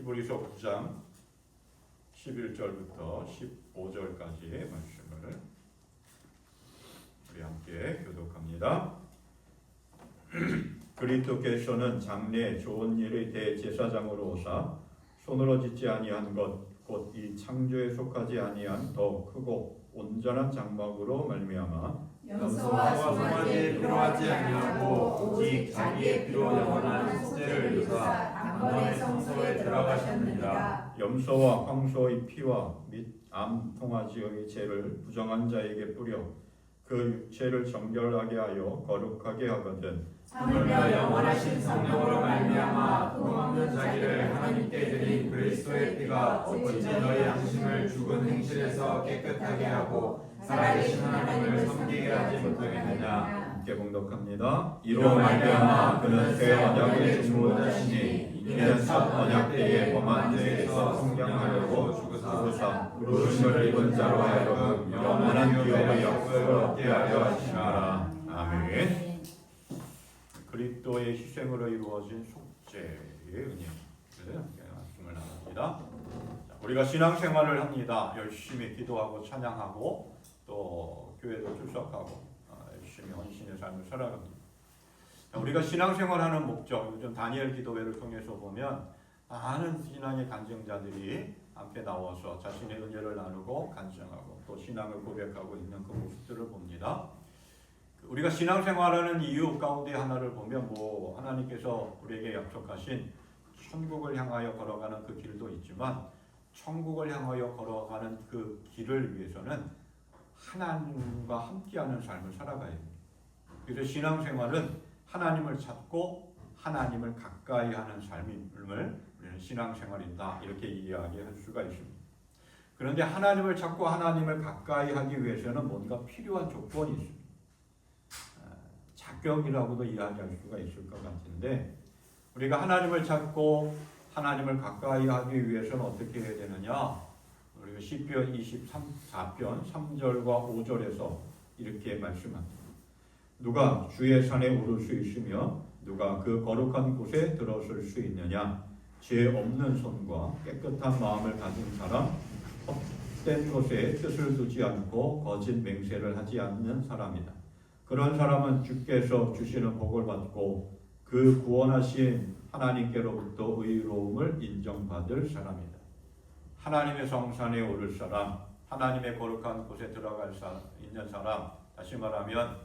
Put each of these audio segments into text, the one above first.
히브리서 9장 11절부터 15절까지의 말씀을 우리 함께 교독합니다. 그리스도께서는 장래에 좋은 일의 대제사장으로 오사 손으로 짓지 아니한 것 곧 이 창조에 속하지 아니한 더 크고 온전한 장막으로 말미암아 염소와 송아지의 피로 하지 아니하고 오직 자기의 피로 영원한 속죄를 이루사 단번에 성소에 들어가셨느니라. 염소와 황소의 피와 및 암송아지의 죄를 부정한 자에게 뿌려 그 육체를 정결하게 하여 거룩하게 하거든 하물며 영원하신 성령으로 말미암아 흠없는 자기를 하나님께 드린 그리스도의 피가 어찌 너희 양심을 죽은 행실에서 깨끗하게 하고 살아계신 하나님을 섬기게 하지 못하겠느냐. 함께 봉독합니다. 이로 말미암아 그는 새 언약의 중보자시니 이는 첫 언약 때에 범한 죄에서 성량하려고 죽으사 부르심을 입은 자로 하여금 영원한 기업의 약속을 얻게 하려 하시나라. 아멘. 그리스도의 희생으로 이루어진 속죄의 은혜를 함께 말씀을 나눕니다. 우리가 신앙생활을 합니다. 열심히 기도하고 찬양하고 또 교회도 출석하고 열심히 헌신의 삶을 살아갑니다. 우리가 신앙생활하는 목적, 요즘 다니엘 기도회를 통해서 보면 많은 신앙의 간증자들이 함께 나와서 자신의 은혜를 나누고 간증하고 또 신앙을 고백하고 있는 그 모습들을 봅니다. 우리가 신앙생활하는 이유 가운데 하나를 보면 하나님께서 우리에게 약속하신 천국을 향하여 걸어가는 그 길도 있지만 천국을 향하여 걸어가는 그 길을 위해서는 하나님과 함께하는 삶을 살아가야 됩니다. 그래서 신앙생활은 하나님을 찾고 하나님을 가까이 하는 삶임을 우리는 신앙생활이다 이렇게 이야기할 수가 있습니다. 그런데 하나님을 찾고 하나님을 가까이 하기 위해서는 뭔가 필요한 조건이 있습니다. 자격이라고도 이야기할 수가 있을 것 같은데 우리가 하나님을 찾고 하나님을 가까이 하기 위해서는 어떻게 해야 되느냐? 우리가 시편 24편 3절과 5절에서 이렇게 말씀합니다. 누가 주의 산에 오를 수 있으며 누가 그 거룩한 곳에 들어설 수 있느냐? 죄 없는 손과 깨끗한 마음을 가진 사람, 헛된 것에 뜻을 두지 않고 거짓 맹세를 하지 않는 사람이다. 그런 사람은 주께서 주시는 복을 받고 그 구원하신 하나님께로부터 의로움을 인정받을 사람이다. 하나님의 성산에 오를 사람, 하나님의 거룩한 곳에 들어갈 있는 사람, 다시 말하면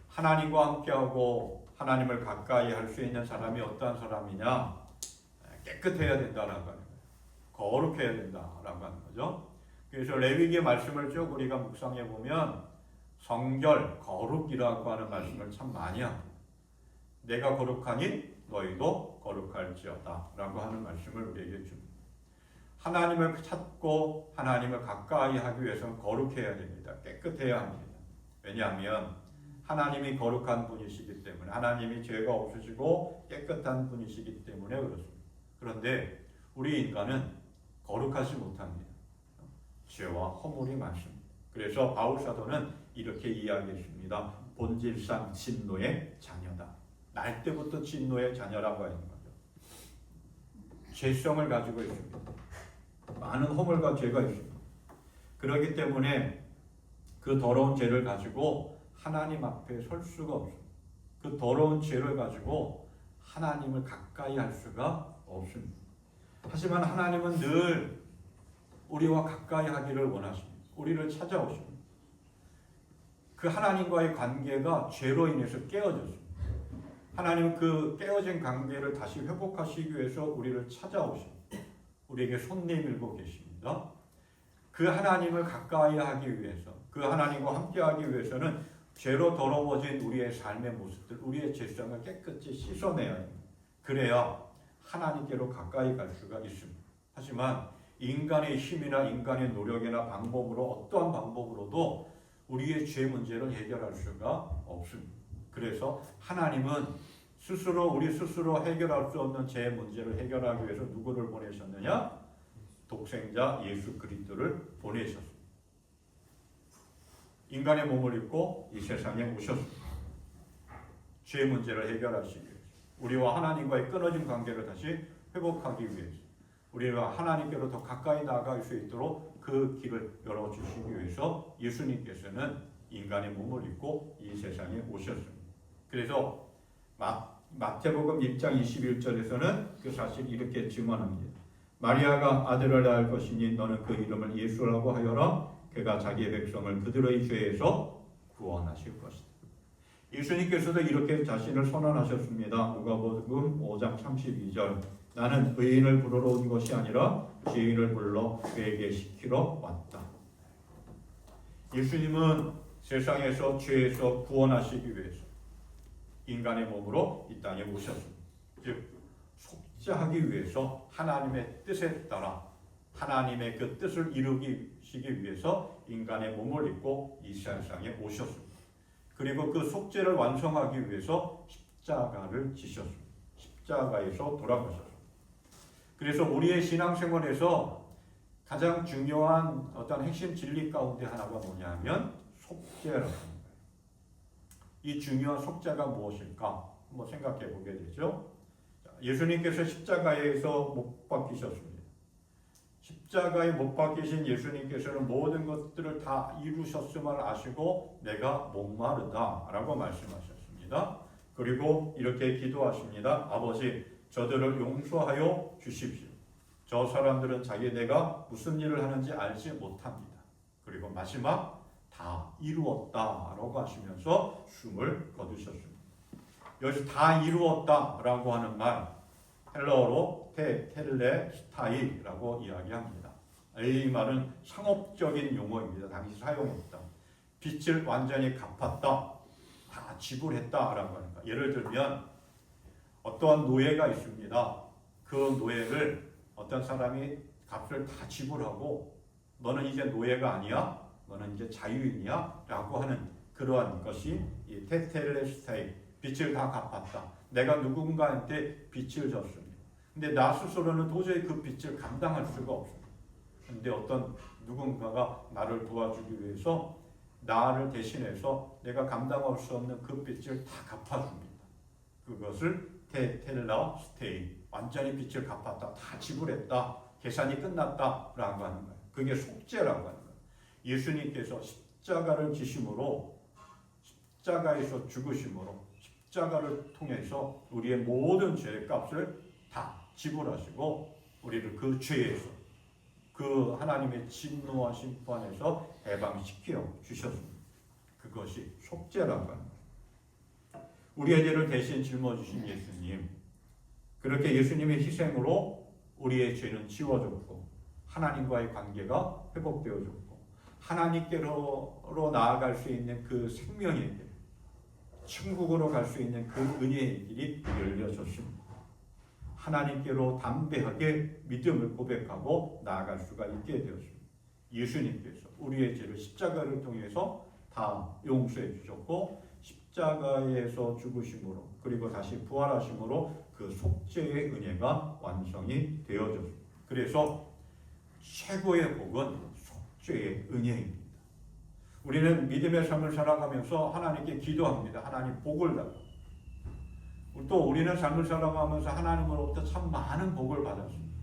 하나님과 함께하고 하나님을 가까이 할 수 있는 사람이 어떠한 사람이냐? 깨끗해야 된다라고 하는 거예요. 거룩해야 된다라고 하는 거죠. 그래서 레위기의 말씀을 쭉 우리가 묵상해 보면 성결, 거룩이라고 하는 말씀을 참 많이 합니다. 내가 거룩하니 너희도 거룩할지어다 라고 하는 말씀을 우리에게 줍니다. 하나님을 찾고 하나님을 가까이 하기 위해서는 거룩해야 됩니다. 깨끗해야 합니다. 왜냐하면 하나님이 거룩한 분이시기 때문에 하나님이 죄가 없으시고 깨끗한 분이시기 때문에 그렇습니다. 그런데 우리 인간은 거룩하지 못합니다. 죄와 허물이 많습니다. 그래서 바울 사도는 이렇게 이야기했습니다. 본질상 진노의 자녀다. 날 때부터 진노의 자녀라고 하는 거죠. 죄성을 가지고 있습니다. 많은 허물과 죄가 있습니다. 그렇기 때문에 그 더러운 죄를 가지고 하나님 앞에 설 수가 없습니다. 그 더러운 죄를 가지고 하나님을 가까이 할 수가 없습니다. 하지만 하나님은 늘 우리와 가까이 하기를 원하십니다. 우리를 찾아오십니다. 그 하나님과의 관계가 죄로 인해서 깨어졌습니다. 하나님은 그 깨어진 관계를 다시 회복하시기 위해서 우리를 찾아오십니다. 우리에게 손 내밀고 계십니다. 그 하나님을 가까이 하기 위해서, 그 하나님과 함께하기 위해서는 죄로 더러워진 우리의 삶의 모습들, 우리의 죄성을 깨끗이 씻어내야 합니다. 그래야 하나님께로 가까이 갈 수가 있습니다. 하지만 인간의 힘이나 인간의 노력이나 방법으로 어떠한 방법으로도 우리의 죄 문제를 해결할 수가 없습니다. 그래서 하나님은 우리 스스로 해결할 수 없는 죄 문제를 해결하기 위해서 누구를 보내셨느냐? 독생자 예수 그리스도를 보내셨습니다. 인간의 몸을 입고 이 세상에 오셨습니다. 죄 문제를 해결하시기 위해서 우리와 하나님과의 끊어진 관계를 다시 회복하기 위해서 우리가 하나님께로 더 가까이 나아갈 수 있도록 그 길을 열어주시기 위해서 예수님께서는 인간의 몸을 입고 이 세상에 오셨습니다. 그래서 마태복음 1장 21절에서는 그 사실 이렇게 증언합니다. 마리아가 아들을 낳을 것이니 너는 그 이름을 예수라고 하여라. 그가 자기의 백성을 그들의 죄에서 구원하실 것이다. 예수님께서도 이렇게 자신을 선언하셨습니다. 누가복음 5장 32절 나는 의인을 부르러 온 것이 아니라 죄인을 불러 회개시키러 왔다. 예수님은 세상에서 죄에서 구원하시기 위해서 인간의 몸으로 이 땅에 오셨습니다. 즉 속죄하기 위해서 하나님의 뜻에 따라 하나님의 그 뜻을 이루시기 위해서 인간의 몸을 입고 이 세상에 오셨습니다. 그리고 그 속죄를 완성하기 위해서 십자가를 지셨습니다. 십자가에서 돌아가셨습니다. 그래서 우리의 신앙생활에서 가장 중요한 어떤 핵심 진리 가운데 하나가 뭐냐면 속죄라는 거예요. 이 중요한 속죄가 무엇일까? 한번 생각해 보게 되죠. 예수님께서 십자가에서 못 박히셨습니다. 십자가에 못 박히신 예수님께서는 모든 것들을 다 이루셨음을 아시고 내가 목마르다 라고 말씀하셨습니다. 그리고 이렇게 기도하십니다. 아버지 저들을 용서하여 주십시오. 저 사람들은 자기네가 무슨 일을 하는지 알지 못합니다. 그리고 마지막 다 이루었다 라고 하시면서 숨을 거두셨습니다. 여기서 다 이루었다 라고 하는 말 헬러어로 텔레스타이라고 이야기합니다. 이 말은 상업적인 용어입니다. 당시 사용했다. 빚을 완전히 갚았다. 다 지불했다 라고 하는 거. 예를 들면 어떠한 노예가 있습니다. 그 노예를 어떤 사람이 값을 다 지불하고 너는 이제 노예가 아니야? 너는 이제 자유인이야? 라고 하는 그러한 것이 이 테텔레스타이 빚을 다 갚았다. 내가 누군가한테 빚을 졌습니다. 근데 나 스스로는 도저히 그 빚을 감당할 수가 없습니다. 근데 어떤 누군가가 나를 도와주기 위해서 나를 대신해서 내가 감당할 수 없는 그 빚을 다 갚아줍니다. 그것을 테텔레스테이 완전히 빚을 갚았다. 다 지불했다. 계산이 끝났다. 라고 하는 거예요. 그게 속죄라고 하는 거예요. 예수님께서 십자가를 지심으로 십자가에서 죽으심으로 십자가를 통해서 우리의 모든 죄의 값을 다 지불하시고 우리를 그 죄에서 그 하나님의 진노와 심판에서 해방시켜 주셨습니다. 그것이 속죄라고 하는 거예요. 우리의 죄를 대신 짊어지신 예수님, 그렇게 예수님의 희생으로 우리의 죄는 지워졌고 하나님과의 관계가 회복되어졌고 하나님께로 나아갈 수 있는 그 생명의 길, 천국으로 갈 수 있는 그 은혜의 길이 열려졌습니다. 하나님께로 담대하게 믿음을 고백하고 나아갈 수가 있게 되었습니다. 예수님께서 우리의 죄를 십자가를 통해서 다 용서해 주셨고 십자가에서 죽으심으로 그리고 다시 부활하심으로 그 속죄의 은혜가 완성이 되어졌습니다. 그래서 최고의 복은 속죄의 은혜입니다. 우리는 믿음의 삶을 살아가면서 하나님께 기도합니다. 하나님 복을 달라. 또 우리는 삶을 살아가면서 하나님으로부터 참 많은 복을 받았습니다.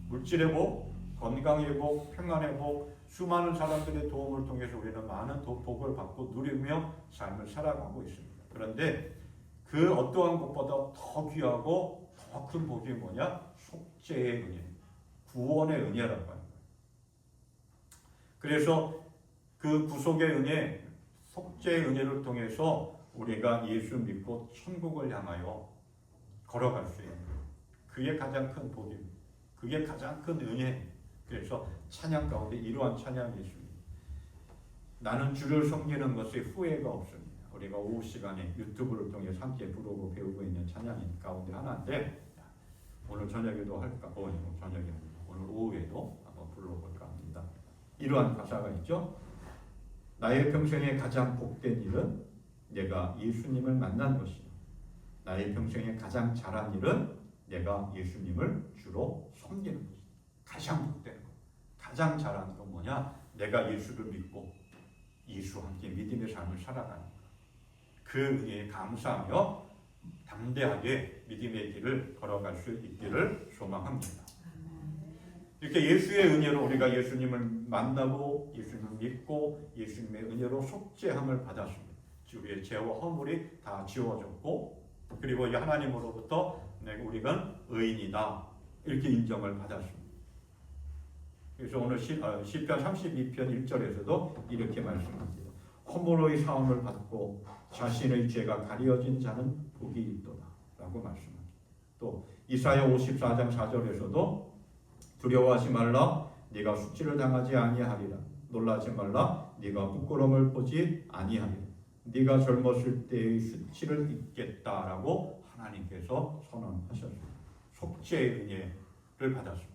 물질의 복, 건강의 복, 평안의 복, 수많은 사람들의 도움을 통해서 우리는 많은 복을 받고 누리며 삶을 살아가고 있습니다. 그런데 그 어떠한 것보다 더 귀하고 더 큰 복이 뭐냐? 속죄의 은혜, 구원의 은혜라고 하는 거예요. 그래서 그 구속의 은혜, 속죄의 은혜를 통해서 우리가 예수 믿고 천국을 향하여 걸어갈 수 있는 그게 가장 큰 복입니다. 그게 가장 큰 은혜. 그래서 찬양 가운데 이러한 찬양이 있습니다. 나는 주를 섬기는 것에 후회가 없습니다. 우리가 오후 시간에 유튜브를 통해 함께 부르고 배우고 있는 찬양 가운데 하나인데 오늘 저녁에도 할까? 오늘 저녁에 오늘 오후에도 한번 불러볼까 합니다. 이러한 가사가 있죠. 나의 평생에 가장 복된 일은 내가 예수님을 만난 것이요. 나의 평생에 가장 잘한 일은 내가 예수님을 주로 섬기는 것이다. 가장 복된 것. 가장 잘한 건 뭐냐? 내가 예수를 믿고 예수와 함께 믿음의 삶을 살아가는 것. 그 은혜에 감사하며 담대하게 믿음의 길을 걸어갈 수 있기를 소망합니다. 이렇게 예수의 은혜로 우리가 예수님을 만나고 예수님을 믿고 예수님의 은혜로 속죄함을 받았습니다. 우리의 죄와 허물이 다 지워졌고 그리고 이 하나님으로부터 우리가 의인이다 이렇게 인정을 받았습니다. 그래서 오늘 시편 32편 1절에서도 이렇게 말씀합니다. 허물의 사함을 받고 자신의 죄가 가려진 자는 복이 있도다 라고 말씀합니다. 또 이사야 54장 4절에서도 두려워하지 말라 네가 수치를 당하지 아니하리라 놀라지 말라 네가 부끄러움을 보지 아니하리라 네가 젊었을 때의 수치를 잊겠다라고 하나님께서 선언하셨습니다. 속죄의 은혜를 받았습니다.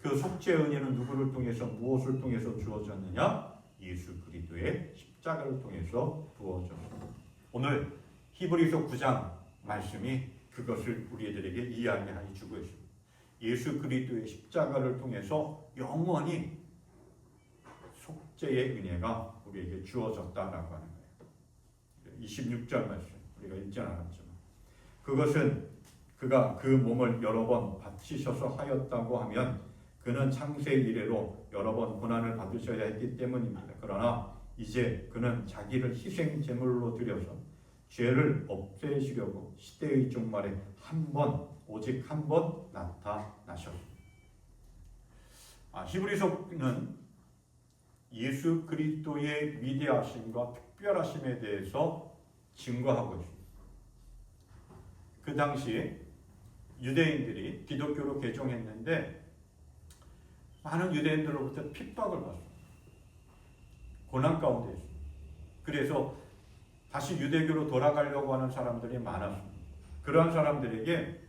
그 속죄의 은혜는 누구를 통해서 무엇을 통해서 주어졌느냐? 예수 그리스도의 십자가를 통해서 부어졌습니다. 오늘 히브리서 9장 말씀이 그것을 우리들에게 이야기하여 주고 있습니다. 예수 그리스도의 십자가를 통해서 영원히 속죄의 은혜가 우리에게 주어졌다라고 하는 거예요. 26절 말씀 우리가 읽지 않았지만 그것은 그가 그 몸을 여러 번 바치셔서 하였다고 하면 그는 창세 이래로 여러 번 고난을 받으셔야 했기 때문입니다. 그러나 이제 그는 자기를 희생 제물로 드려서 죄를 없애시려고 시대의 종말에 오직 한 번 나타나셨습니다. 히브리서는 예수 그리스도의 위대하심과 특별하심에 대해서 증거하고 있습니다. 그 당시 유대인들이 기독교로 개종했는데 많은 유대인들로부터 핍박을 받습니다. 고난 가운데 있습니다. 그래서 다시 유대교로 돌아가려고 하는 사람들이 많았습니다. 그러한 사람들에게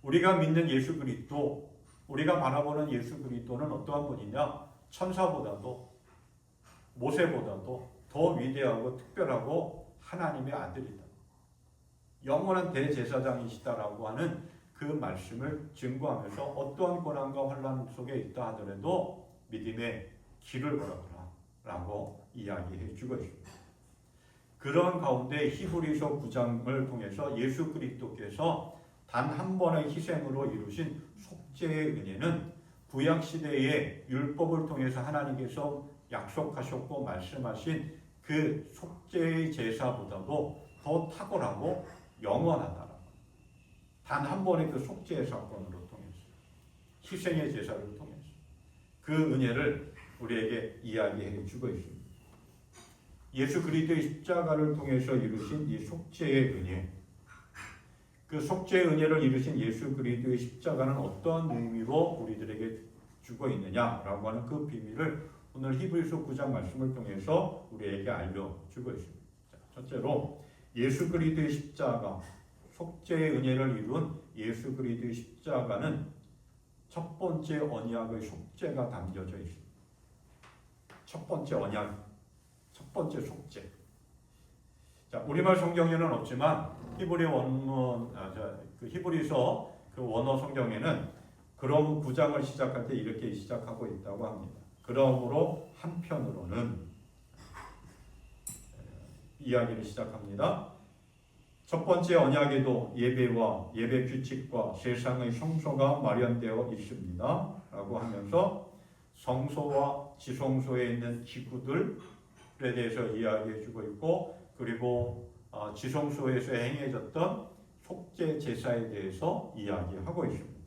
우리가 믿는 예수 그리스도, 우리가 바라보는 예수 그리스도는 어떠한 분이냐? 천사보다도 모세보다도 더 위대하고 특별하고 하나님의 아들이다. 영원한 대제사장이시다라고 하는 그 말씀을 증거하면서 어떠한 고난과 환난 속에 있다 하더라도 믿음의 길을 걸어라 라고 이야기해 주고 있습니다. 그런 가운데 히브리서 9장을 통해서 예수 그리스도께서 단 한 번의 희생으로 이루신 속죄의 은혜는 구약시대의 율법을 통해서 하나님께서 약속하셨고 말씀하신 그 속죄의 제사보다도 더 탁월하고 영원하다. 단 한 번의 그 속죄의 사건으로 통해서 희생의 제사를 통해서 그 은혜를 우리에게 이야기해 주고 있습니다. 예수 그리스도의 십자가를 통해서 이루신 이 속죄의 은혜, 그 속죄의 은혜를 이루신 예수 그리스도의 십자가는 어떠한 의미로 우리들에게 주고 있느냐라고 하는 그 비밀을 오늘 히브리서 9장 말씀을 통해서 우리에게 알려주고 있습니다. 첫째로 예수 그리스도의 십자가, 속죄의 은혜를 이룬 예수 그리스도의 십자가는 첫 번째 언약의 속죄가 담겨져 있습니다. 첫 번째 언약, 첫 번째 속죄. 자, 우리말 성경에는 없지만 히브리 원문, 히브리서 그 원어 성경에는 그럼 9장을 시작할 때 이렇게 시작하고 있다고 합니다. 그러므로 한편으로는 이야기를 시작합니다. 첫 번째 언약에도 예배와 예배 규칙과 세상의 성소가 마련되어 있습니다. 라고 하면서 성소와 지성소에 있는 기구들에 대해서 이야기해 주고 있고 그리고 지성소에서 행해졌던 속죄 제사에 대해서 이야기하고 있습니다.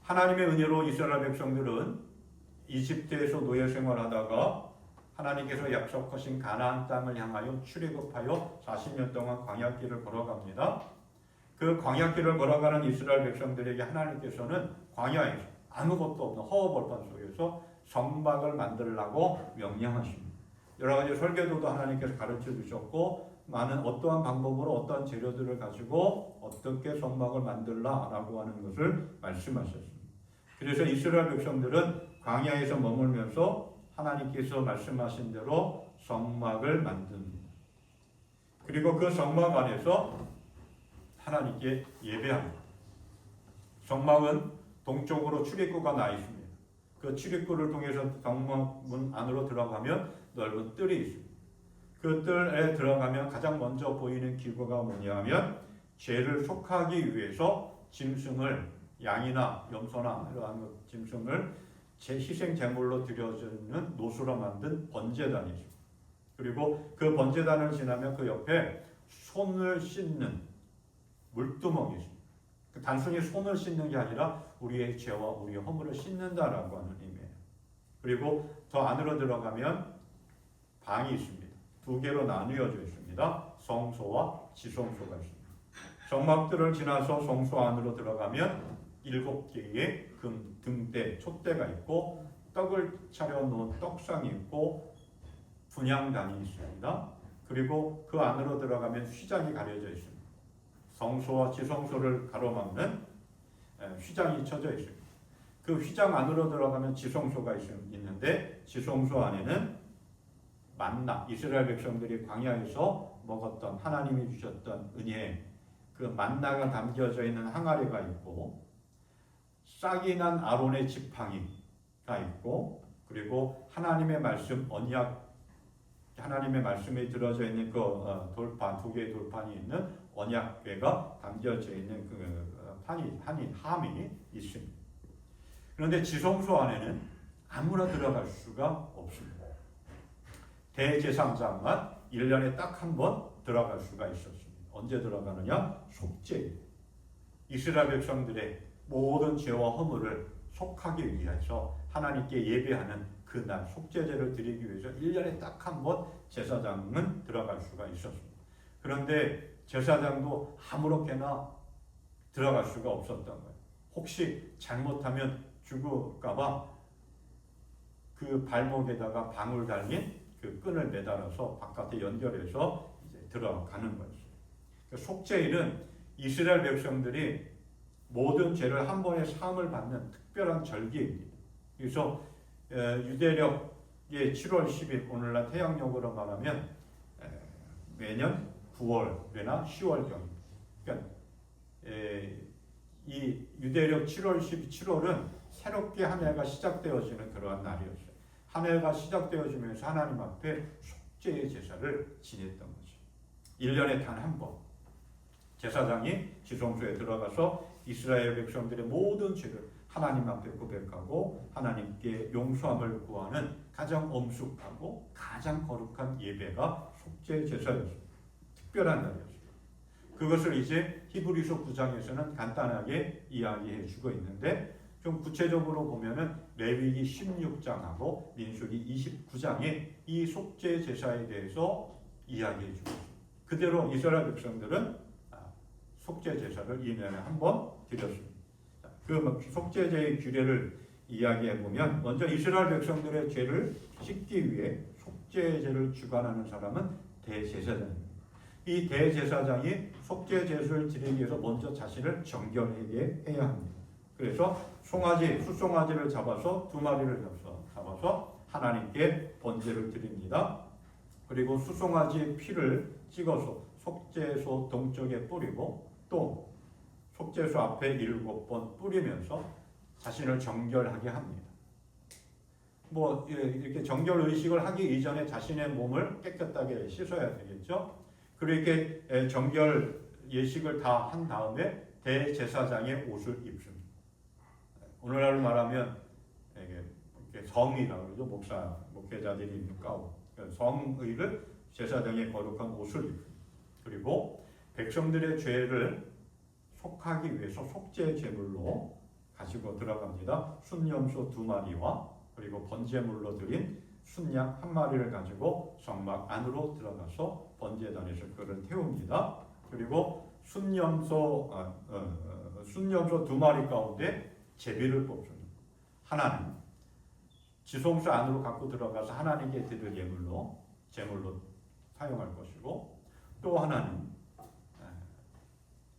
하나님의 은혜로 이스라엘 백성들은 이집트에서 노예 생활하다가 하나님께서 약속하신 가나안 땅을 향하여 출애굽하여 40년 동안 광야길을 걸어갑니다. 그 광야길을 걸어가는 이스라엘 백성들에게 하나님께서는 광야에서 아무것도 없는 허허벌판 속에서 성막을 만들라고 명령하십니다. 여러 가지 설계도도 하나님께서 가르쳐 주셨고 많은 어떠한 방법으로 어떠한 재료들을 가지고 어떻게 성막을 만들라라고 하는 것을 말씀하셨습니다. 그래서 이스라엘 백성들은 광야에서 머물면서 하나님께서 말씀하신 대로 성막을 만듭니다. 그리고 그 성막 안에서 하나님께 예배합니다. 성막은 동쪽으로 출입구가 나 있습니다. 그 출입구를 통해서 성막 문 안으로 들어가면 넓은 뜰이 있습니다. 그 뜰에 들어가면 가장 먼저 보이는 기구가 뭐냐면 죄를 속하기 위해서 짐승을 양이나 염소나 이러한 짐승을 희생 제물로 드려지는 노수로 만든 번제단이 있습니다. 그리고 그 번제단을 지나면 그 옆에 손을 씻는 물두멍이 있습니다. 단순히 손을 씻는 게 아니라 우리의 죄와 우리의 허물을 씻는다라고 하는 의미예요. 그리고 더 안으로 들어가면 방이 있습니다. 두 개로 나뉘어져 있습니다. 성소와 지성소가 있습니다. 정막들을 지나서 성소 안으로 들어가면 7개의 금 등대, 촛대가 있고 떡을 차려놓은 떡상이 있고 분향단이 있습니다. 그리고 그 안으로 들어가면 휘장이 가려져 있습니다. 성소와 지성소를 가로막는 휘장이 쳐져 있습니다. 그 휘장 안으로 들어가면 지성소가 있는데 지성소 안에는 만나, 이스라엘 백성들이 광야에서 먹었던 하나님이 주셨던 은혜, 그 만나가 담겨져 있는 항아리가 있고 싹이 난 아론의 지팡이가 있고 그리고 하나님의 말씀 언약, 하나님의 말씀이 들어져 있는 그 돌판, 두 개의 돌판이 있는 언약궤가 담겨져 있는 그 함이 있습니다. 그런데 지성소 안에는 아무나 들어갈 수가 없습니다. 대제사장만 1년에 딱 한 번 들어갈 수가 있었습니다. 언제 들어가느냐? 속죄. 이스라엘 백성들의 모든 죄와 허물을 속하기 위해서 하나님께 예배하는 그날 속죄제를 드리기 위해서 1년에 딱 한 번 제사장은 들어갈 수가 있었습니다. 그런데 제사장도 아무렇게나 들어갈 수가 없었던 거예요. 혹시 잘못하면 죽을까봐 그 발목에다가 방울 달린 그 끈을 매달아서 바깥에 연결해서 이제 들어가는 거였어요. 속죄일은 이스라엘 백성들이 모든 죄를 한 번에 사함을 받는 특별한 절기입니다. 그래서 유대력의 7월 10일, 오늘날 태양력으로 말하면 매년 9월이나 10월경입니다. 그러니까 이 유대력 7월 7월은 새롭게 한 해가 시작되어지는 그러한 날이었어요. 한 해가 시작되어지면서 하나님 앞에 속죄의 제사를 지냈던 거죠. 1년에 단 한 번 제사장이 지성소에 들어가서 이스라엘 백성들의 모든 죄를 하나님 앞에 고백하고 하나님께 용서함을 구하는 가장 엄숙하고 가장 거룩한 예배가 속죄 제사였습니다. 특별한 날이었습니다. 그것을 이제 히브리서 9장에서는 간단하게 이야기해 주고 있는데 좀 구체적으로 보면은 레위기 16장하고 민수기 29장에 이 속죄 제사에 대해서 이야기해 주고 있습니다. 그대로 이스라엘 백성들은 속죄 제사를 2년에 한 번 드렸습니다. 그 속죄제의 규례를 이야기해 보면 먼저 이스라엘 백성들의 죄를 씻기 위해 속죄제를 주관하는 사람은 대제사장입니다. 이 대제사장이 속죄 제사를 드리기 위해서 먼저 자신을 정결하게 해야 합니다. 그래서 숫송아지를 잡아서 2마리를 잡아서 하나님께 번제를 드립니다. 그리고 숫송아지의 피를 찍어서 속죄소 동쪽에 뿌리고 또 속죄소 앞에 7번 뿌리면서 자신을 정결하게 합니다. 이렇게 정결 의식을 하기 이전에 자신의 몸을 깨끗하게 씻어야 되겠죠. 그렇게 정결 예식을 다 한 다음에 대제사장의 옷을 입습니다. 오늘날로 말하면 성의라고 그러죠. 목회자들이 입는 가운. 성의를 제사장의 거룩한 옷을 입습니다. 그리고 백성들의 죄를 속하기 위해서 속죄 제물로 가지고 들어갑니다. 순염소 2마리와 그리고 번제물로 드린 순양 1마리를 가지고 성막 안으로 들어가서 번제단에서 그를 태웁니다. 그리고 순염소 2마리 가운데 제비를 뽑습니다. 하나는 지성소 안으로 갖고 들어가서 하나님께 드릴 제물로 사용할 것이고 또 하나는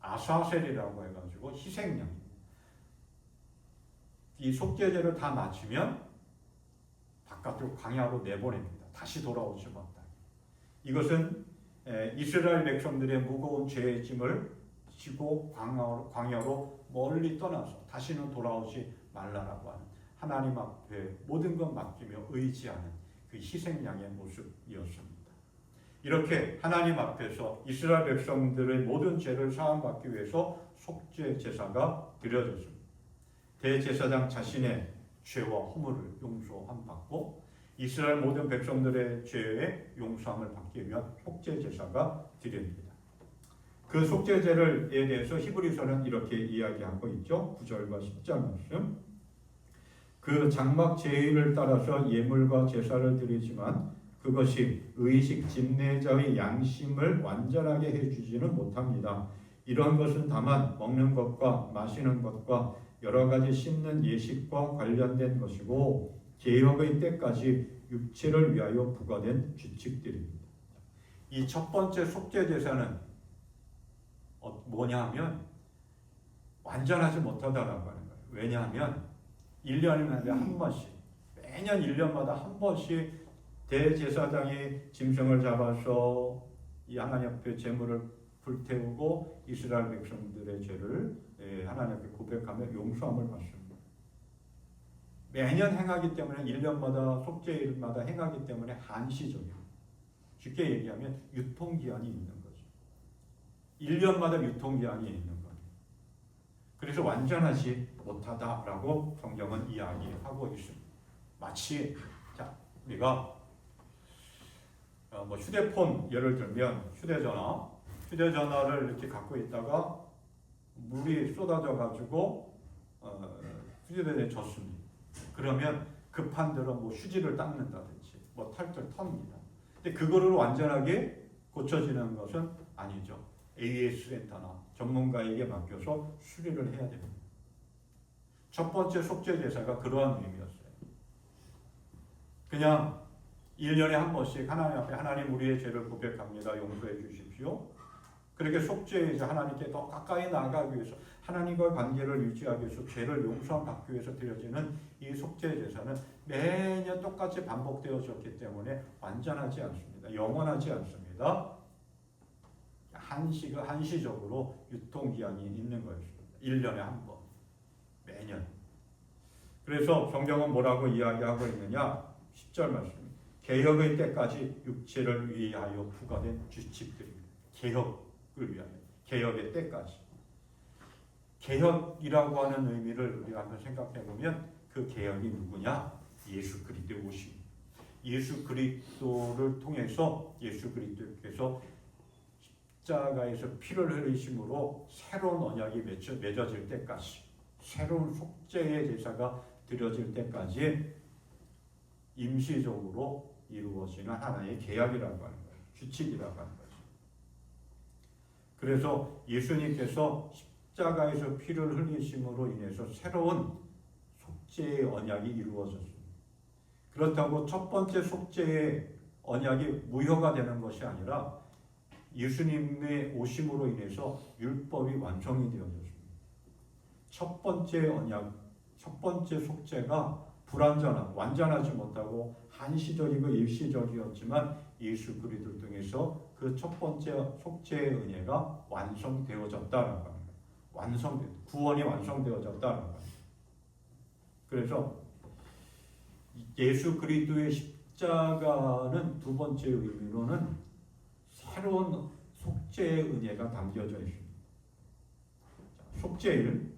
아사셀이라고 해가지고 희생양. 이 속죄제를 다 마치면 바깥으로 광야로 내보냅니다. 다시 돌아오지 못하게. 이것은 이스라엘 백성들의 무거운 죄의 짐을 지고 광야로 멀리 떠나서 다시는 돌아오지 말라라고 하는 하나님 앞에 모든 것 맡기며 의지하는 그 희생양의 모습이었습니다. 이렇게 하나님 앞에서 이스라엘 백성들의 모든 죄를 사함받기 위해서 속죄 제사가 드려졌습니다. 대제사장 자신의 죄와 허물을 용서함 받고 이스라엘 모든 백성들의 죄의 용서함을 받기 위한 속죄 제사가 드립니다. 그 속죄 제를 대해서 히브리서는 이렇게 이야기하고 있죠. 9절과 10절 말씀. 그 장막 제의를 따라서 예물과 제사를 드리지만 그것이 의식 집례자의 양심을 완전하게 해주지는 못합니다. 이런 것은 다만 먹는 것과 마시는 것과 여러 가지 씹는 예식과 관련된 것이고 개혁의 때까지 육체를 위하여 부과된 규칙들입니다. 이 첫 번째 속죄 제사는 뭐냐 하면 완전하지 못하다라고 하는 거예요. 왜냐하면 1년에 한 번씩 매년 1년마다 한 번씩 대제사장이 짐승을 잡아서 이 하나님 앞에 제물을 불태우고 이스라엘 백성들의 죄를 하나님 앞에 고백하며 용서함을 받습니다. 매년 행하기 때문에 1년마다 속죄일마다 행하기 때문에 한시적이에요. 쉽게 얘기하면 유통기한이 있는 거죠. 1년마다 유통기한이 있는 거예요. 그래서 완전하지 못하다라고 성경은 이야기하고 있습니다. 마치 우리가 휴대폰 예를 들면 휴대전화를 이렇게 갖고 있다가 물이 쏟아져 가지고 휴대전화에 젖습니다. 그러면 급한 대로 휴지를 닦는다든지 탈탈 텁니다. 근데 그거를 완전하게 고쳐지는 것은 아니죠. AS 센터나 전문가에게 맡겨서 수리를 해야 됩니다. 첫 번째 속죄 제사가 그러한 의미였어요. 그냥 1년에 한 번씩 하나님 앞에 하나님 우리의 죄를 고백합니다. 용서해 주십시오. 그렇게 속죄해서 하나님께 더 가까이 나아가기 위해서 하나님과의 관계를 유지하기 위해서 죄를 용서함 받기 위해서 드려지는 이 속죄 제사는 매년 똑같이 반복되어졌기 때문에 완전하지 않습니다. 영원하지 않습니다. 한시적으로 유통기한이 있는 것입니다. 1년에 한 번, 매년. 그래서 성경은 뭐라고 이야기하고 있느냐? 10절 말씀. 개혁의 때까지 육체를 위하여 부과된 규칙들입니다. 개혁을 위하여. 개혁의 때까지. 개혁이라고 하는 의미를 우리가 한번 생각해 보면 그 개혁이 누구냐? 예수 그리스도의 오심. 예수 그리스도를 통해서 예수 그리스도께서 십자가에서 피를 흘리심으로 새로운 언약이 맺어질 때까지, 새로운 속죄의 제사가 드려질 때까지 임시적으로 이루어지는 하나의 계약이라고 하는 거예요. 규칙이라고 하는 거죠. 그래서 예수님께서 십자가에서 피를 흘리심으로 인해서 새로운 속죄의 언약이 이루어졌습니다. 그렇다고 첫 번째 속죄의 언약이 무효가 되는 것이 아니라 예수님의 오심으로 인해서 율법이 완성이 되어졌습니다. 첫 번째 언약, 첫 번째 속죄가 불완전한, 완전하지 못하고 한시적이고 일시적이었지만 예수 그리스도를 통해서 그 첫 번째 속죄의 은혜가 완성되어졌다는 겁니다. 구원이 완성되어졌다는 겁니다. 그래서 예수 그리스도의 십자가는 두 번째 의미로는 새로운 속죄의 은혜가 담겨져 있습니다. 속죄일,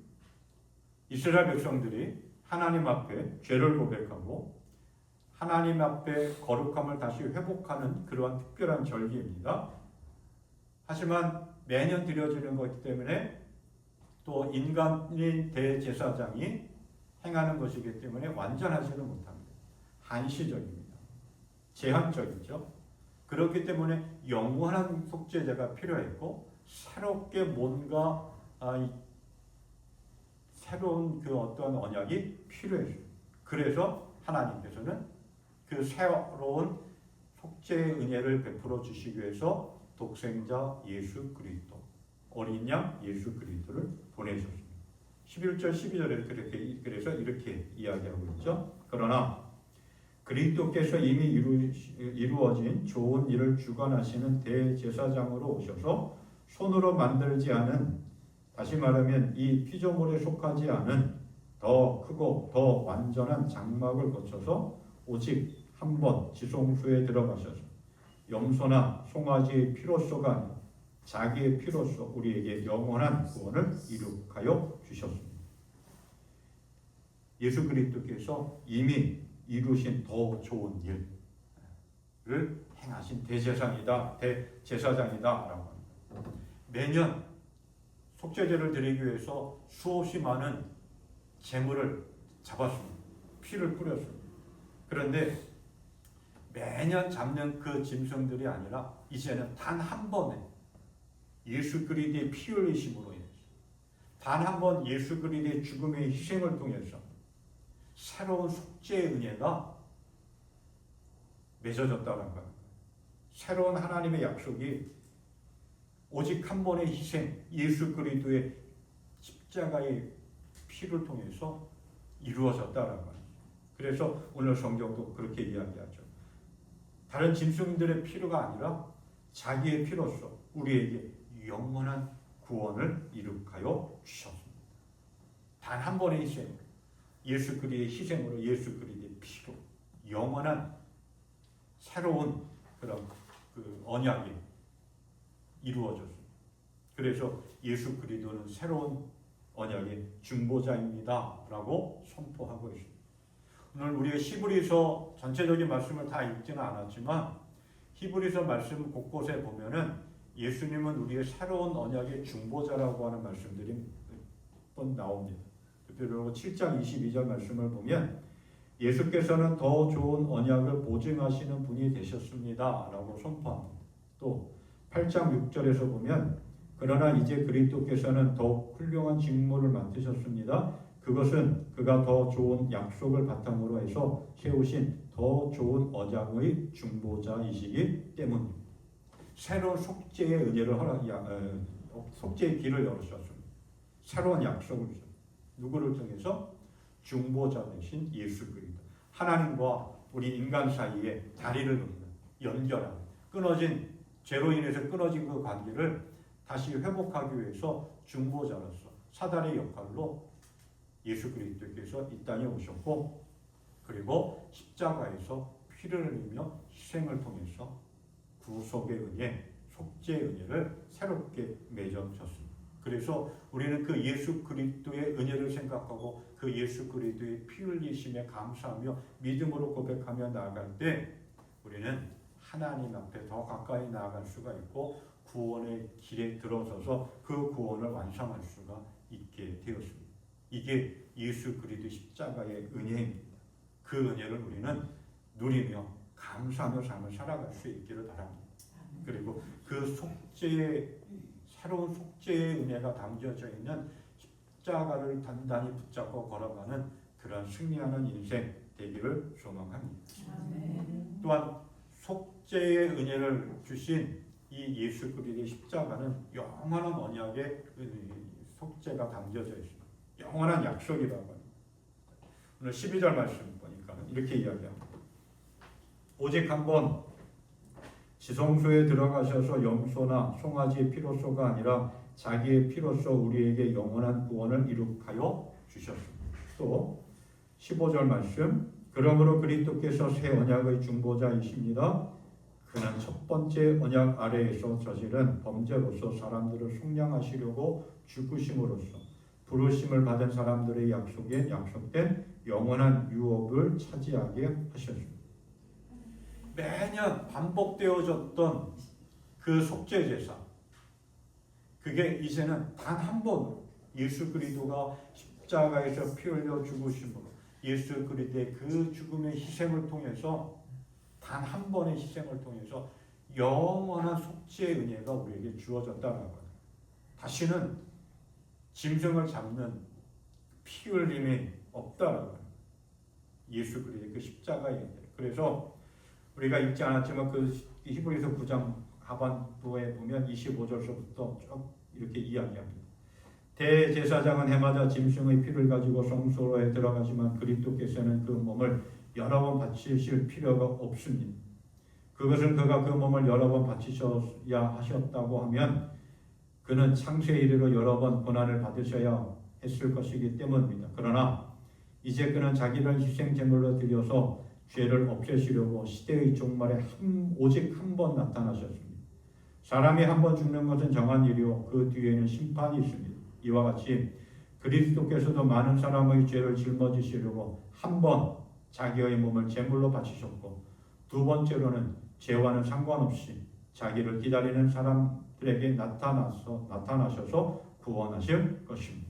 이스라엘 백성들이 하나님 앞에 죄를 고백하고 하나님 앞에 거룩함을 다시 회복하는 그러한 특별한 절기입니다. 하지만 매년 드려지는 것이기 때문에 또 인간인 대제사장이 행하는 것이기 때문에 완전하지는 못합니다. 한시적입니다. 제한적이죠. 그렇기 때문에 영원한 속죄제가 필요했고 새롭게 뭔가 새로운 그 어떤 언약이 필요했습니다. 그래서 하나님께서는 그 새로운 속죄의 은혜를 베풀어 주시기 위해서 독생자 예수 그리스도, 어린 양 예수 그리스도를 보내셨습니다. 11절 12절에 그래서 이렇게 이야기하고 있죠. 그러나 그리스도께서 이미 이루어진 좋은 일을 주관하시는 대제사장으로 오셔서 손으로 만들지 않은, 다시 말하면 이 피조물에 속하지 않은 더 크고 더 완전한 장막을 거쳐서 오직 한 번 지성소에 들어가셔서 염소나 송아지의 피로소가 아니라 자기의 피로소 우리에게 영원한 구원을 이룩하여 주셨습니다. 예수 그리스도께서 이미 이루신 더 좋은 일을 행하신 대제사장이다라고 합니다. 매년 속죄제를 드리기 위해서 수없이 많은 제물을 잡았습니다. 피를 뿌렸습니다. 그런데 매년 잡는 그 짐승들이 아니라 이제는 단 한 번에 예수 그리스도의 피 흘리심으로 인해서 단 한 번 예수 그리스도의 죽음의 희생을 통해서 새로운 속죄의 은혜가 맺어졌다는 거예요. 새로운 하나님의 약속이 오직 한 번의 희생, 예수 그리스도의 십자가의 피를 통해서 이루어졌다는 거예요. 그래서 오늘 성경도 그렇게 이야기하죠. 다른 짐승들의 피로가 아니라 자기의 피로서 우리에게 영원한 구원을 이룩하여 주셨습니다. 단 한 번의 희생, 예수 그리스도의 희생으로 예수 그리스도의 피로 영원한 새로운 그런 그 언약이 이루어졌습니다. 그래서 예수 그리스도는 새로운 언약의 중보자입니다라고 선포하고 있습니다. 오늘 우리가 히브리서 전체적인 말씀을 다 읽지는 않았지만 히브리서 말씀 곳곳에 보면은 예수님은 우리의 새로운 언약의 중보자라고 하는 말씀들이 몇 번 나옵니다. 그리고 7장 22절 말씀을 보면 예수께서는 더 좋은 언약을 보증하시는 분이 되셨습니다라고 선포합니다. 또 8장 6절에서 보면 그러나 이제 그리스도께서는 더욱 훌륭한 직무를 맡으셨습니다. 그것은 그가 더 좋은 약속을 바탕으로 해서 세우신 더 좋은 언약의 중보자이시기 때문입니다. 새로운 속죄의 은혜를 속죄의 길을 열으셨습니다. 새로운 약속을 주셨습니다. 누구를 통해서? 중보자 되신 예수 그리스도. 하나님과 우리 인간 사이에 다리를 연결하는 끊어진 죄로 인해서 끊어진 그 관계를 다시 회복하기 위해서 중보자로서 사단의 역할로 예수 그리스도께서 이 땅에 오셨고 그리고 십자가에서 피를 흘리며 희생을 통해서 구속의 은혜, 속죄의 은혜를 새롭게 맺어졌습니다. 그래서 우리는 그 예수 그리스도의 은혜를 생각하고 그 예수 그리스도의 피 흘리심에 감사하며 믿음으로 고백하며 나아갈 때 우리는 하나님 앞에 더 가까이 나아갈 수가 있고 구원의 길에 들어서서 그 구원을 완성할 수가 있게 되었습니다. 이게 예수 그리스도 십자가의 은혜입니다. 그 은혜를 우리는 누리며 감사하며 삶을 살아갈 수 있기를 바랍니다. 그리고 그 새로운 속죄의 은혜가 담겨져 있는 십자가를 단단히 붙잡고 걸어가는 그런 승리하는 인생 되기를 소망합니다. 또한 속죄의 은혜를 주신 이 예수 그리스도의 십자가는 영원한 언약의 속죄가 담겨져 있습니다. 영원한 약속이라고 합니다. 오늘 12절 말씀 보니까 이렇게 이야기합니다. 오직 한번 지성소에 들어가셔서 염소나 송아지의 피로소가 아니라 자기의 피로소 우리에게 영원한 구원을 이룩하여 주셨습니다. 또 15절 말씀 그러므로 그리스도께서 새 언약의 중보자이십니다. 그는 첫 번째 언약 아래에서 저지른 범죄로서 사람들을 속량하시려고 죽으심으로써 부르심을 받은 사람들의 약속에 약속된 영원한 유업을 차지하게 하셨습니다. 매년 반복되어졌던 그 속죄 제사, 그게 이제는 단 한 번 예수 그리스도가 십자가에서 피 흘려 죽으심으로 예수 그리스도의 그 죽음의 희생을 통해서 단 한 번의 희생을 통해서 영원한 속죄의 은혜가 우리에게 주어졌다는 거예요. 다시는 짐승을 잡는 피 흘림이 없다는 거예요. 예수 그리스도의 그 십자가의 은혜. 그래서 우리가 읽지 않았지만 그 히브리서 9장 하반부에 보면 25절서부터 쭉 이렇게 이야기합니다. 대제사장은 해마다 짐승의 피를 가지고 성소로에 들어가지만 그리스도께서는 그 몸을 여러 번 바치실 필요가 없습니다. 그것은 그가 그 몸을 여러 번 바치셔야 하셨다고 하면 그는 창세 이래로 여러 번 고난을 받으셔야 했을 것이기 때문입니다. 그러나 이제 그는 자기를 희생 제물로 드려서 죄를 없애시려고 시대의 종말에 오직 한 번 나타나셨습니다. 사람이 한 번 죽는 것은 정한 일이요 그 뒤에는 심판이 있습니다. 이와 같이 그리스도께서도 많은 사람의 죄를 짊어지시려고 한 번 자기의 몸을 제물로 바치셨고 두 번째로는 죄와는 상관없이 자기를 기다리는 사람들에게 나타나셔서 구원하실 것입니다.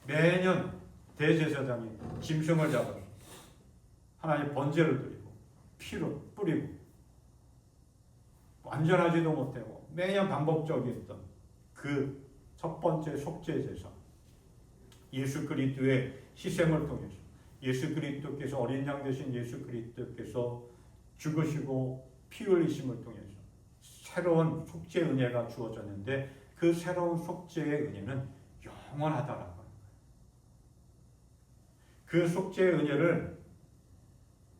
매년 대제사장이 짐승을 잡아서 하나님 번제를 드리고 피를 뿌리고 완전하지도 못하고 매년 반복적이었던 그 첫 번째 속죄 제사, 예수 그리스도의 희생을 통해서 예수 그리스도께서 어린 양 되신 예수 그리스도께서 죽으시고 피 흘리심을 통해서 새로운 속죄 은혜가 주어졌는데 그 새로운 속죄의 은혜는 영원하다라고 하는 거예요. 그 속죄의 은혜를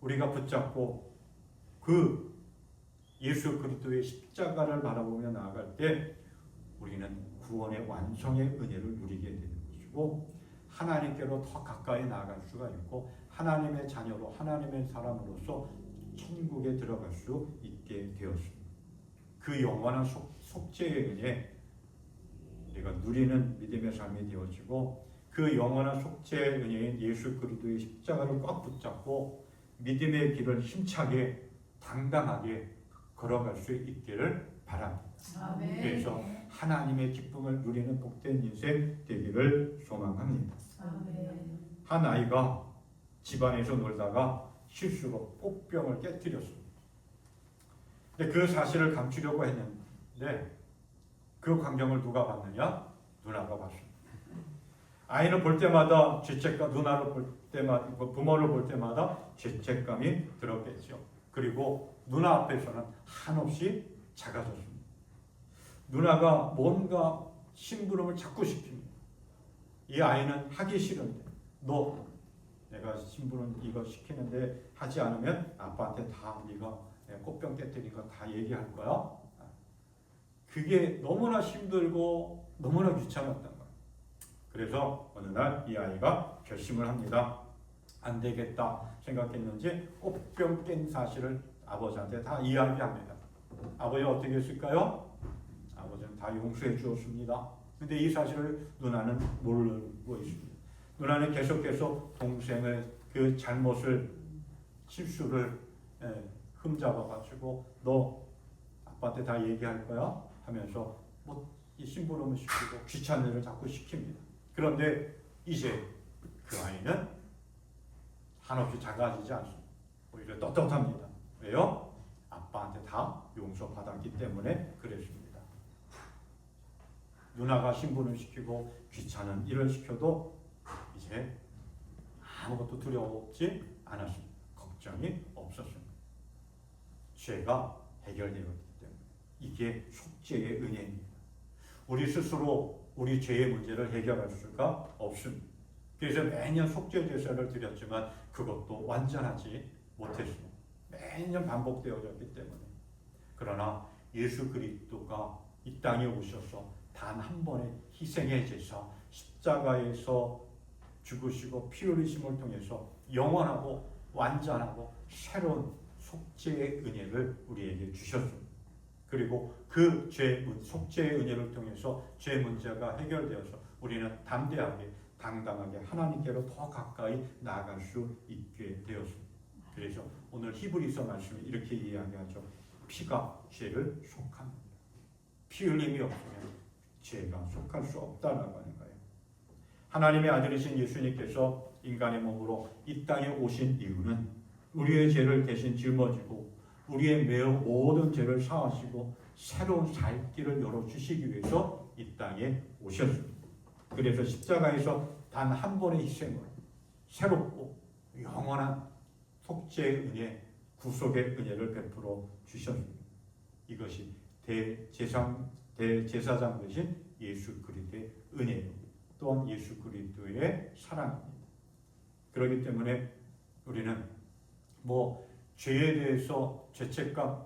우리가 붙잡고 그 예수 그리스도의 십자가를 바라보며 나아갈 때 우리는 구원의 완성의 은혜를 누리게 되는 것이고 하나님께로 더 가까이 나아갈 수가 있고 하나님의 자녀로 하나님의 사람으로서 천국에 들어갈 수 있게 되었습니다. 그 영원한 속죄의 은혜 우리가 누리는 믿음의 삶이 되어지고 그 영원한 속죄의 은혜인 예수 그리스도의 십자가를 꽉 붙잡고 믿음의 길을 힘차게 당당하게 걸어갈 수 있기를 바랍니다. 아멘. 그래서 하나님의 기쁨을 누리는 복된 인생 되기를 소망합니다. 아멘. 한 아이가 집안에서 놀다가 실수로 꽃병을 깨뜨렸습니다. 근데 그 사실을 감추려고 했는데 그 광경을 누가 봤느냐? 누나가 봤습니다. 아이는 볼 때마다 죄책감, 누나를 볼 때마다, 부모를 볼 때마다 죄책감이 들었겠죠. 그리고 누나 앞에서는 한없이 작아졌습니다. 누나가 뭔가 심부름을 자꾸 시킵니다. 이 아이는 하기 싫은데 너 내가 심부름 이거 시키는데 하지 않으면 아빠한테 다 네가 꽃병 깨뜨린 거 다 얘기할 거야. 그게 너무나 힘들고 너무나 귀찮았단 말이에요. 그래서 어느 날 이 아이가 결심을 합니다. 안 되겠다 생각했는지 꽃병 깬 사실을 아버지한테 다 이야기합니다. 아버지 어떻게 했을까요? 아버지는 다 용서해 주었습니다. 근데 이 사실을 누나는 모르고 있습니다. 누나는 계속해서 동생의 그 잘못을 실수를 흠잡아가지고 너 아빠한테 다 얘기할 거야 하면서 뭐 이 심부름을 시키고 귀찮은 일을 자꾸 시킵니다. 그런데 이제 그 아이는 한없이 작아지지 않습니다. 오히려 떳떳합니다. 왜요? 아빠한테 다 용서받았기 때문에 그랬습니다. 누나가 심부름 시키고 귀찮은 일을 시켜도 이제 아무것도 두려웠지 않았습니다. 걱정이 없었습니다. 죄가 해결되었기 때문에 이게 속죄의 은혜입니다. 우리 스스로 우리 죄의 문제를 해결할 수가 없습니다. 그래서 매년 속죄 제사를 드렸지만 그것도 완전하지 못했습니다. 매년 반복되어졌기 때문에. 그러나 예수 그리스도가 이 땅에 오셔서 단 한 번의 희생의 제사, 십자가에서 죽으시고 피 흘리심을 통해서 영원하고 완전하고 새로운 속죄의 은혜를 우리에게 주셨습니다. 그리고 그 속죄의 은혜를 통해서 죄 문제가 해결되어서 우리는 담대하게 당당하게 하나님께로 더 가까이 나아갈 수 있게 되었습니다. 그래서 오늘 히브리서 말씀이 이렇게 이야기하죠. 피가 죄를 속합니다. 피 흘림이 없으면 죄가 속할 수 없다라고 하는 거예요. 하나님의 아들이신 예수님께서 인간의 몸으로 이 땅에 오신 이유는 우리의 죄를 대신 짊어지고 우리의 모든 죄를 사하시고 새로운 살 길을 열어주시기 위해서 이 땅에 오셨습니다. 그래서 십자가에서 단 한 번의 희생으로 새롭고 영원한 속죄의 은혜, 구속의 은혜를 베풀어 주셨습니다. 이것이 대제사장 되신 예수 그리스도의 은혜요. 또한 예수 그리스도의 사랑입니다. 그렇기 때문에 우리는 죄에 대해서 죄책감,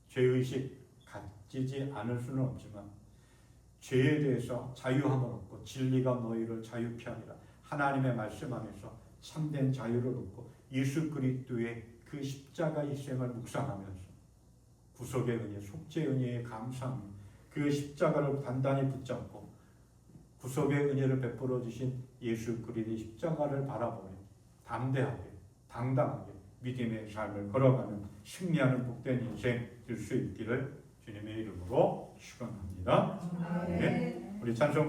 죄의식 가지지 않을 수는 없지만 죄에 대해서 자유함을 얻고 진리가 너희를 자유케 하리라. 하나님의 말씀 안에서 참된 자유를 얻고 예수 그리스도의 그 십자가 희생을 묵상하면서 구속의 은혜, 속죄의 은혜에 감사하며 그 십자가를 단단히 붙잡고 구속의 은혜를 베풀어 주신 예수 그리스도의 십자가를 바라보며 담대하게 당당하게 믿음의 삶을 걸어가는 승리하는 복된 인생 될 수 있기를 주님의 이름으로 축원합니다. 네. 우리 찬송가